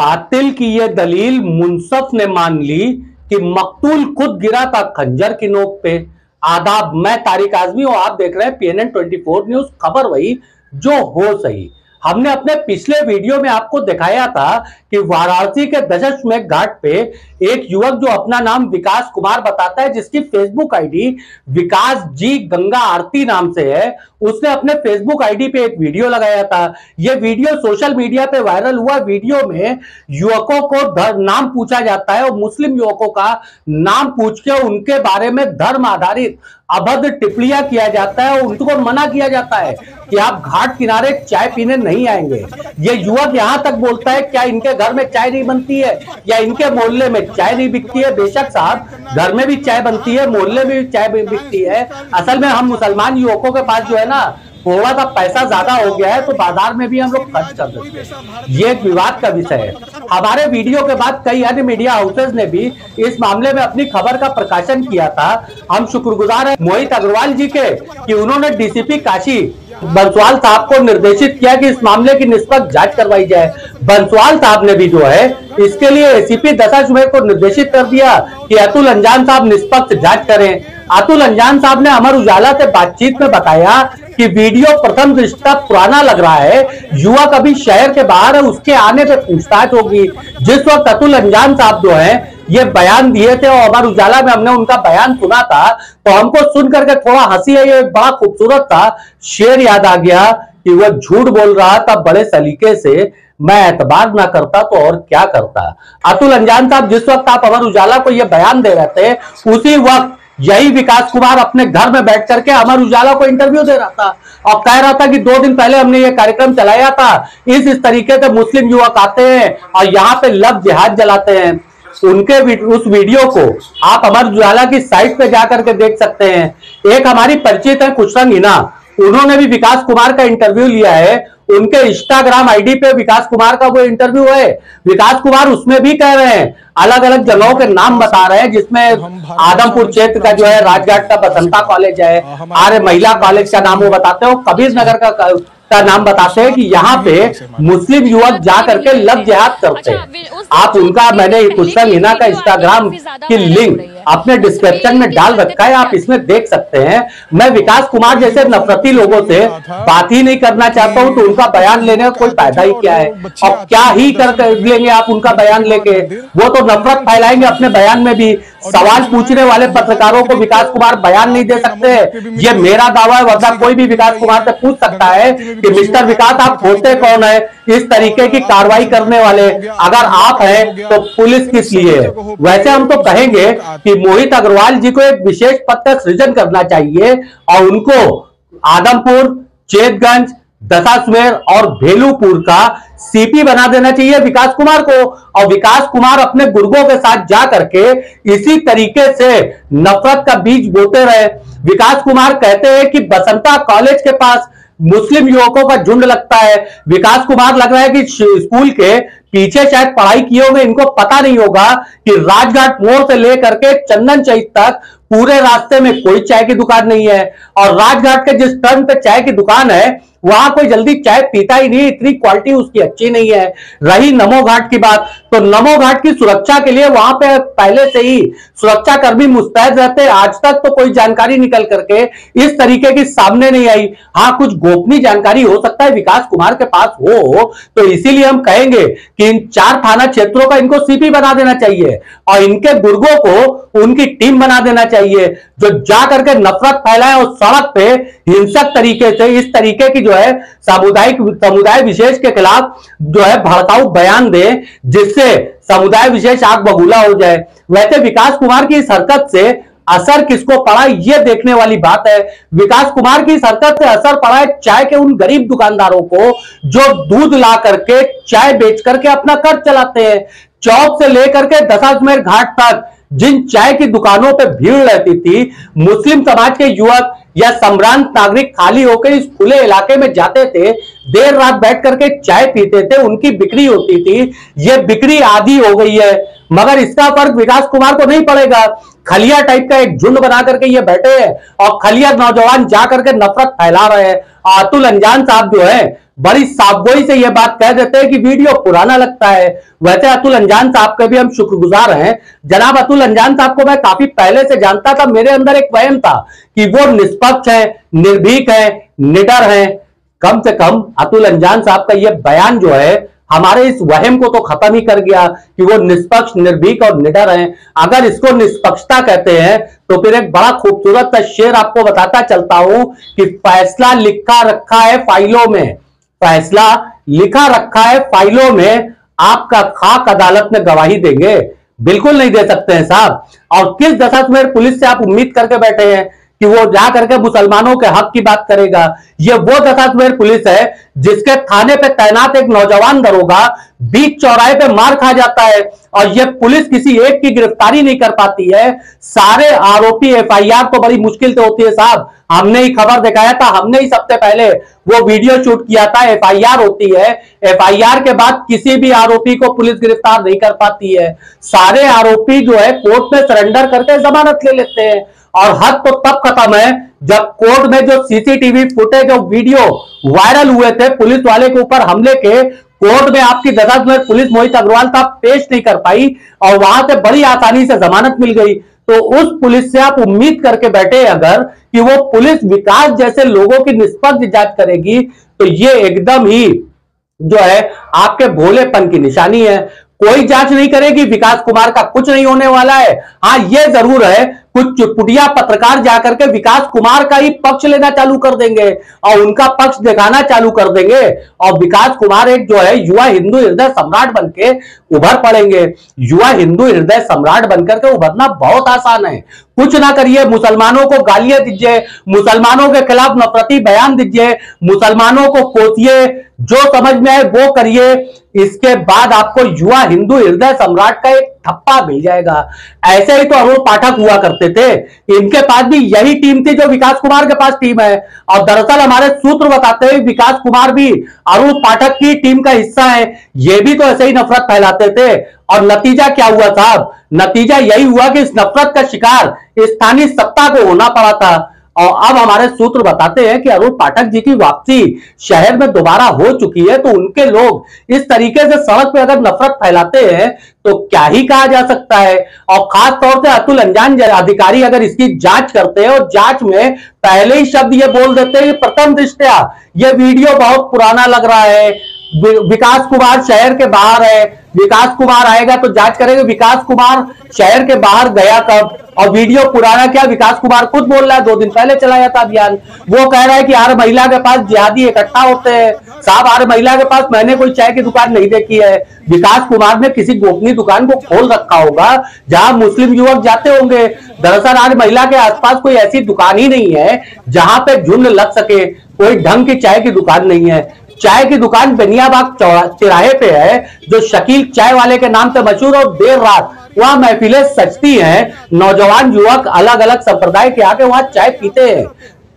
कातिल की यह दलील मुंसफ ने मान ली कि मकतूल खुद गिरा था खंजर की नोक पे। आदाब, मैं तारिक आजमी और आप देख रहे हैं PNN 24 न्यूज। खबर वही जो हो सही। हमने अपने पिछले वीडियो में आपको दिखाया था कि वाराणसी के दशाश्वमेध घाट पे एक युवक जो अपना नाम विकास कुमार बताता है, जिसकी फेसबुक आईडी विकास जी गंगा आरती नाम से है, उसने अपने फेसबुक आईडी पे एक वीडियो लगाया था। यह वीडियो सोशल मीडिया पे वायरल हुआ। वीडियो में युवकों को नाम पूछा जाता है और मुस्लिम युवकों का नाम पूछ के उनके बारे में धर्म आधारित अभद्र टिप्पणियां किया जाता है और उनको मना किया जाता है कि आप घाट किनारे चाय पीने नहीं आएंगे। ये युवक यहां तक बोलता है, क्या इनके घर में चाय नहीं बनती है या इनके मोहल्ले में चाय नहीं बिकती है? बेशक साहब, घर में भी चाय बनती है, मोहल्ले में भी चाय बिकती है। असल में हम मुसलमान युवकों के पास जो है ना, थोड़ा सा पैसा ज्यादा हो गया है तो बाजार में भी हम लोग खर्च कर देते हैं। ये एक विवाद का विषय है। हमारे वीडियो के बाद कई अन्य मीडिया हाउसेज ने भी इस मामले में अपनी खबर का प्रकाशन किया था। हम शुक्रगुजार हैं मोहित अग्रवाल जी के कि उन्होंने डीसीपी काशी बंसवाल साहब को निर्देशित किया कि इस मामले की निष्पक्ष जांच करवाई जाए। बंसवाल साहब ने भी जो है इसके लिए एसीपी दशाश्वमेध को निर्देशित कर दिया कि अतुल अंजान साहब निष्पक्ष जांच करें। अतुल अंजान साहब ने अमर उजाला से बातचीत में बताया कि वीडियो प्रथम दृष्टया पुराना लग रहा है, युवक अभी शहर के बाहर है, उसके आने पे पूछताछ होगी। जिस वक्त अतुल अंजान साहब जो है ये बयान दिए थे और अमर उजाला में हमने उनका बयान सुना था, तो हमको सुन करके थोड़ा हंसी आई। एक बड़ा खूबसूरत था शेर याद आ गया कि वह झूठ बोल रहा था बड़े सलीके से, मैं एतबार ना करता तो और क्या करता। अतुल अंजान साहब जिस वक्त आप अमर उजाला को यह बयान दे रहे थे, उसी वक्त यही विकास कुमार अपने घर में बैठ करके अमर उजाला को इंटरव्यू दे रहा था और कह रहा था कि 2 दिन पहले हमने ये कार्यक्रम चलाया था, इस तरीके से मुस्लिम युवक आते हैं और यहाँ पे लव जिहाद जलाते हैं। उनके उस वीडियो को आप अमर उजाला की साइट पे जाकर के देख सकते हैं। एक हमारी परिचित है खुशरंग हिना, उन्होंने भी विकास कुमार का इंटरव्यू लिया है। उनके इंस्टाग्राम आईडी पे विकास कुमार का वो इंटरव्यू है। विकास कुमार उसमें भी कह रहे हैं, अलग अलग जगहों के नाम बता रहे हैं, जिसमें आदमपुर क्षेत्र का जो है राजघाट का बसंता कॉलेज है, आर्य महिला कॉलेज का नाम वो बताते हैं, कबीर नगर का नाम बताते हैं कि यहाँ पे मुस्लिम युवक जा करके लव जिहाद करते हैं। आप उनका, मैंने खुशरंग हिना का इंस्टाग्राम की लिंक अपने डिस्क्रिप्शन में डाल रखा है, आप इसमें देख सकते हैं। मैं विकास कुमार जैसे नफरती लोगों से बात ही नहीं करना चाहता हूं, तो उनका बयान लेने का कोई फायदा ही क्या है और क्या ही कर लेंगे आप उनका बयान लेके? वो तो नफरत फैलाएंगे अपने बयान में भी। सवाल पूछने वाले पत्रकारों को विकास कुमार बयान नहीं दे सकते, ये मेरा दावा है, वरना कोई भी विकास कुमार से पूछ सकता है कि मिस्टर विकास आप होते कौन है इस तरीके की कार्रवाई करने वाले? अगर आप हैं तो पुलिस किस लिए है? वैसे हम तो कहेंगे कि मोहित अग्रवाल जी को एक विशेष पद का सृजन करना चाहिए और उनको आदमपुर, चेतगंज, दशाश्वमेध और भेलूपुर का सीपी बना देना चाहिए विकास कुमार को, और विकास कुमार अपने गुर्गों के साथ जा करके इसी तरीके से नफरत का बीज बोते रहे। विकास कुमार कहते हैं कि बसंता कॉलेज के पास मुस्लिम युवकों का झुंड लगता है। विकास कुमार लग रहा है कि स्कूल के पीछे शायद पढ़ाई किए होंगे, इनको पता नहीं होगा कि राजघाट मोड़ से लेकर के चंदन चौक तक पूरे रास्ते में कोई चाय की दुकान नहीं है, और राजघाट के जिस टर्न पे चाय की दुकान है वहां कोई जल्दी चाय पीता ही नहीं, इतनी क्वालिटी उसकी अच्छी नहीं है। रही नमो घाट की बात, तो नमो घाट की सुरक्षा के लिए वहां पे पहले से ही सुरक्षा कर्मी मुस्तैद रहते हैं। आज तक तो कोई जानकारी निकल करके इस तरीके की सामने नहीं आई। हाँ, कुछ गोपनीय जानकारी हो सकता है विकास कुमार के पास हो, तो इसीलिए हम कहेंगे कि इन 4 थाना क्षेत्रों का इनको सीपी बना देना चाहिए और इनके गुर्गों को उनकी टीम बना देना चाहिए, जो जा करके नफरत फैलाए और सड़क पे हिंसक तरीके से इस तरीके की जो है समुदाय विशेष के खिलाफ जो है भड़काऊ बयान दे, जिससे समुदाय विशेष आग बबूला हो जाए। वैसे विकास कुमार की इस हरकत से असर किसको पड़ा, यह देखने वाली बात है। विकास कुमार की इस हरकत से असर पड़ा है चाय के उन गरीब दुकानदारों को जो दूध ला करके चाय बेच करके अपना खर्च चलाते हैं। चौक से लेकर के दशाश्वमेध घाट तक जिन चाय की दुकानों पे भीड़ रहती थी, मुस्लिम समाज के युवक या सम्भ्रांत नागरिक खाली होकर इस खुले इलाके में जाते थे, देर रात बैठ करके चाय पीते थे, उनकी बिक्री होती थी। ये बिक्री आधी हो गई है, मगर इसका फर्क विकास कुमार को नहीं पड़ेगा। खलिया टाइप का एक झुंड बना करके ये बैठे हैं और खलिया नौजवान जा करके नफरत फैला रहे हैं। अतुल अंजान साहब जो है बड़ी साफगोई से ये बात कह देते हैं कि वीडियो पुराना लगता है। वैसे अतुल अंजान साहब के भी हम शुक्रगुजार हैं। जनाब अतुल अंजान साहब को मैं काफी पहले से जानता था। मेरे अंदर एक वहम था कि वो निष्पक्ष है, निर्भीक है, निडर है। कम से कम अतुल अंजान साहब का ये बयान जो है हमारे इस वहम को तो खत्म ही कर गया कि वो निष्पक्ष, निर्भीक और निडर हैं। अगर इसको निष्पक्षता कहते हैं तो फिर एक बड़ा खूबसूरत सा शेर आपको बताता चलता हूं कि फैसला लिखा रखा है फाइलों में, फैसला लिखा रखा है फाइलों में, आपका खाक अदालत में गवाही देंगे? बिल्कुल नहीं दे सकते हैं साहब। और किस दशाश्मेर पुलिस से आप उम्मीद करके बैठे हैं कि वो जा करके मुसलमानों के हक की बात करेगा? ये वो दशाश्मेर पुलिस है जिसके थाने पे तैनात एक नौजवान दरोगा बीच चौराहे पे मार खा जाता है और ये पुलिस किसी एक की गिरफ्तारी नहीं कर पाती है। सारे आरोपी एफआईआर तो बड़ी मुश्किल से होती है साहब। हमने ही खबर दिखाया था, हमने ही सबसे पहले वो वीडियो शूट किया था। एफआईआर होती है, एफआईआर के बाद किसी भी आरोपी को पुलिस गिरफ्तार नहीं कर पाती है। सारे आरोपी जो है कोर्ट में सरेंडर करके जमानत ले लेते हैं। और हद तो तब खत्म है जब कोर्ट में जो सीसीटीवी फुटेज और वीडियो वायरल हुए थे पुलिस वाले के ऊपर हमले के, कोर्ट में आपकी दशाश्मेर पुलिस मोहित अग्रवाल साहब पेश नहीं कर पाई और वहां से बड़ी आसानी से जमानत मिल गई। तो उस पुलिस से आप उम्मीद करके बैठे अगर कि वो पुलिस विकास जैसे लोगों की निष्पक्ष जांच करेगी तो ये एकदम ही जो है आपके भोलेपन की निशानी है। कोई जांच नहीं करेगी, विकास कुमार का कुछ नहीं होने वाला है। हाँ ये जरूर है कुछ चुटपुटिया पत्रकार जाकर के विकास कुमार का ही पक्ष लेना चालू कर देंगे और उनका पक्ष दिखाना चालू कर देंगे और विकास कुमार एक जो है युवा हिंदू हृदय सम्राट बनके उभर पड़ेंगे। युवा हिंदू हृदय सम्राट बनकर के उभरना बहुत आसान है। कुछ ना करिए, मुसलमानों को गालियां दीजिए, मुसलमानों के खिलाफ नफरती बयान दीजिए, मुसलमानों को कोसिए, जो समझ में आए वो करिए। इसके बाद आपको युवा हिंदू हृदय सम्राट का एक ठप्पा मिल जाएगा। ऐसे ही तो अरुण पाठक हुआ करते थे, इनके पास भी यही टीम थी जो विकास कुमार के पास टीम है। और दरअसल हमारे सूत्र बताते हैं विकास कुमार भी अरुण पाठक की टीम का हिस्सा है। ये भी तो ऐसे ही नफरत फैलाते थे और नतीजा क्या हुआ साहब? नतीजा यही हुआ कि इस नफरत का शिकार स्थानीय सत्ता को होना पड़ा था। और अब हमारे सूत्र बताते हैं कि अरुण पाठक जी की वापसी शहर में दोबारा हो चुकी है। तो उनके लोग इस तरीके से सड़क पे अगर नफरत फैलाते हैं तो क्या ही कहा जा सकता है। और खास तौर से अतुल अंजान अधिकारी अगर इसकी जांच करते हैं और जांच में पहले ही शब्द ये बोल देते हैं कि प्रथम दृष्टया ये वीडियो बहुत पुराना लग रहा है, विकास कुमार शहर के बाहर है, विकास कुमार आएगा तो जांच करेंगे। विकास कुमार शहर के बाहर गया कब और वीडियो पुराना क्या? विकास कुमार खुद बोल रहा है 2 दिन पहले चलाया था अभियान। वो कह रहा है कि हर महिला के पास जिहादी इकट्ठा होते हैं। साहब हर महिला के पास मैंने कोई चाय की दुकान नहीं देखी है। विकास कुमार ने किसी गोपनीय दुकान को खोल रखा होगा जहां मुस्लिम युवक जाते होंगे। दरअसल आज महिला के आसपास कोई ऐसी दुकान ही नहीं है जहां पे झुंड लग सके। कोई ढंग की चाय की दुकान नहीं है। चाय की दुकान बेनियाबाग तिराहे पे है जो शकील चाय वाले के नाम से मशहूर, और देर रात वहां महफिलें सजती हैं। नौजवान युवक अलग अलग संप्रदाय के आके वहां चाय पीते हैं।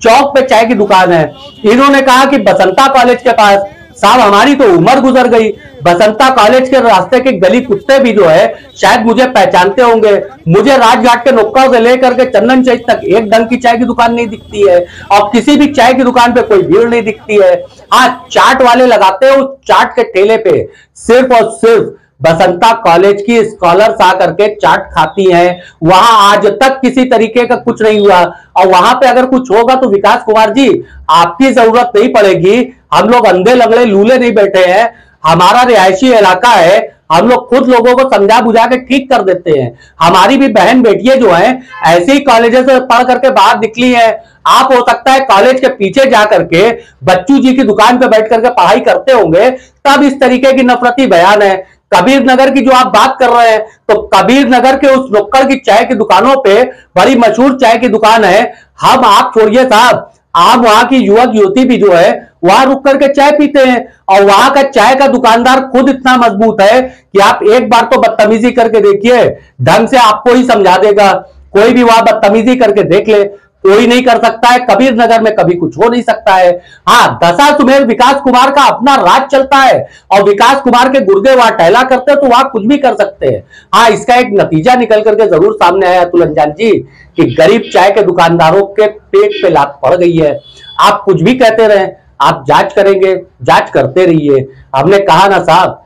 चौक पे चाय की दुकान है। इन्होंने कहा कि बसंता कॉलेज के पास, साहब हमारी तो उम्र गुजर गई। बसंता कॉलेज के रास्ते के गली कुत्ते भी जो है शायद मुझे पहचानते होंगे। मुझे राजघाट के नुक्कड़ से लेकर के चंदन चौक तक एक ढंग की चाय की दुकान नहीं दिखती है और किसी भी चाय की दुकान पे कोई भीड़ नहीं दिखती है। हाँ चाट वाले लगाते हैं, उस चाट के ठेले पे सिर्फ और सिर्फ बसंता कॉलेज की स्कॉलर्स आकर के चाट खाती हैं। वहां आज तक किसी तरीके का कुछ नहीं हुआ और वहां पे अगर कुछ होगा तो विकास कुमार जी आपकी जरूरत नहीं पड़ेगी। हम लोग अंधे लगड़े लूले नहीं बैठे हैं। हमारा रिहायशी इलाका है, हम लोग खुद लोगों को समझा बुझा के ठीक कर देते हैं। हमारी भी बहन बेटियां जो हैं ऐसे ही कॉलेजेस से पढ़ करके बाहर निकली हैं। आप हो सकता है कॉलेज के पीछे जाकर के बच्चू जी की दुकान पे बैठ करके पढ़ाई करते होंगे, तब इस तरीके की नफरती बयान है। कबीर नगर की जो आप बात कर रहे हैं तो कबीर नगर के उस नुक्कड़ की चाय की दुकानों पे बड़ी मशहूर चाय की दुकान है। हम आप छोड़िए साहब, आप वहां की युवक युवती भी जो है वहां रुक करके चाय पीते हैं और वहां का चाय का दुकानदार खुद इतना मजबूत है कि आप एक बार तो बदतमीजी करके देखिए, ढंग से आपको ही समझा देगा। कोई भी वहां बदतमीजी करके देख ले। कोई नहीं कर सकता है। कबीर नगर में कभी कुछ हो नहीं सकता है। हाँ, दशाश्वमेध विकास कुमार का अपना राज चलता है और विकास कुमार के गुर्दे वहां टहला करते हैं तो वहां कुछ भी कर सकते हैं। हाँ, इसका एक नतीजा निकल करके जरूर सामने आया अतुल अंजान जी कि गरीब चाय के दुकानदारों के पेट पे लात पड़ गई है। आप कुछ भी कहते रहे, आप जांच करेंगे, जांच करते रहिए। हमने कहा ना साहब,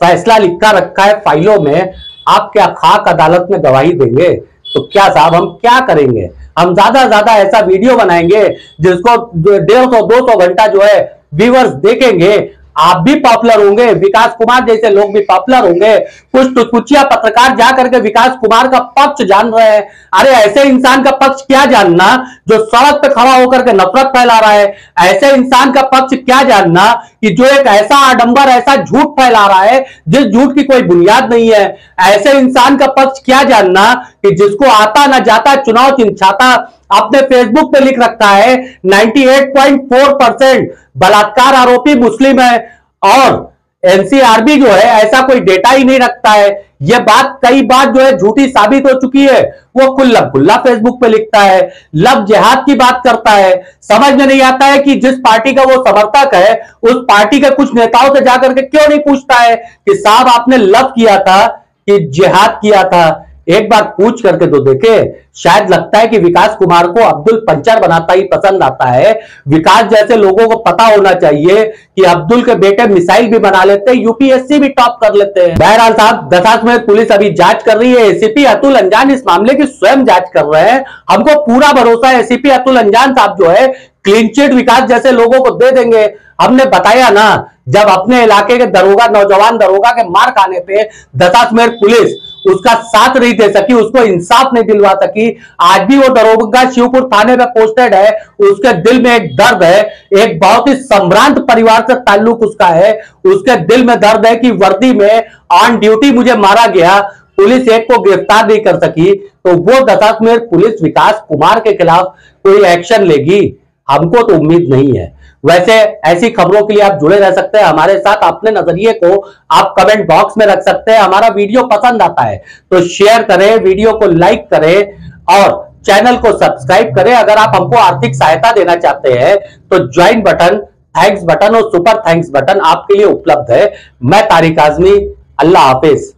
फैसला लिखा रखा है फाइलों में, आप क्या खाक अदालत में गवाही देंगे? तो क्या साहब हम क्या करेंगे? हम ज्यादा ऐसा वीडियो बनाएंगे जिसको 150-200 घंटा जो है व्यूअर्स देखेंगे। आप भी पॉपुलर होंगे, विकास कुमार जैसे लोग भी पॉपुलर होंगे। कुछ टुचकुचिया पत्रकार जाकर के विकास कुमार का पक्ष जान रहे हैं। अरे ऐसे इंसान का पक्ष क्या जानना जो सड़क पे खड़ा होकर के नफरत फैला रहा है? ऐसे इंसान का पक्ष क्या जानना कि जो एक ऐसा आडंबर, ऐसा झूठ फैला रहा है जिस झूठ की कोई बुनियाद नहीं है? ऐसे इंसान का पक्ष क्या जानना कि जिसको आता ना जाता चुनाव चिंचाता आपने फेसबुक पे लिख रखा है 98.4% बलात्कार आरोपी मुस्लिम है और एनसीआरबी जो है ऐसा कोई डेटा ही नहीं रखता है। यह बात कई बार जो है झूठी साबित हो चुकी है। वो खुल्ला फेसबुक पे लिखता है, लव जिहाद की बात करता है। समझ में नहीं आता है कि जिस पार्टी का वो समर्थक है उस पार्टी के कुछ नेताओं से जाकर के क्यों नहीं पूछता है कि साहब आपने लव किया था कि जिहाद किया था? एक बार पूछ करके तो देखे। शायद लगता है कि विकास कुमार को अब्दुल पंचर बनाता ही पसंद आता है। विकास जैसे लोगों को पता होना चाहिए कि अब्दुल के बेटे मिसाइल भी बना लेते हैं, यूपीएससी भी टॉप कर लेते हैं। बहरहाल साहब, दशाश्वमेध पुलिस अभी जांच कर रही है। एसीपी अतुल अंजान इस मामले की स्वयं जांच कर रहे हैं। हमको पूरा भरोसा है एसीपी अतुल अंजान साहब जो है क्लीन चिट विकास जैसे लोगों को दे देंगे। हमने बताया ना, जब अपने इलाके के दरोगा, नौजवान दरोगा के मार खाने पे दशाश्वमेध पुलिस उसका साथ नहीं दे सकी, उसको इंसाफ नहीं दिलवा सकी। आज भी वो दरोगा शिवपुर थाने पे पोस्टेड है। उसके दिल में एक दर्द है, एक बहुत ही संभ्रांत परिवार से ताल्लुक उसका है। उसके दिल में दर्द है कि वर्दी में ऑन ड्यूटी मुझे मारा गया, पुलिस एक को गिरफ्तार नहीं कर सकी, तो वो दशाश्वमेध पुलिस विकास कुमार के खिलाफ कोई एक्शन लेगी, हमको तो उम्मीद नहीं है। वैसे ऐसी खबरों के लिए आप जुड़े रह सकते हैं हमारे साथ। अपने नजरिए को आप कमेंट बॉक्स में रख सकते हैं। हमारा वीडियो पसंद आता है तो शेयर करें, वीडियो को लाइक करें और चैनल को सब्सक्राइब करें। अगर आप हमको आर्थिक सहायता देना चाहते हैं तो ज्वाइन बटन, थैंक्स बटन और सुपर थैंक्स बटन आपके लिए उपलब्ध है। मैं तारिक आजमी, अल्लाह हाफिज।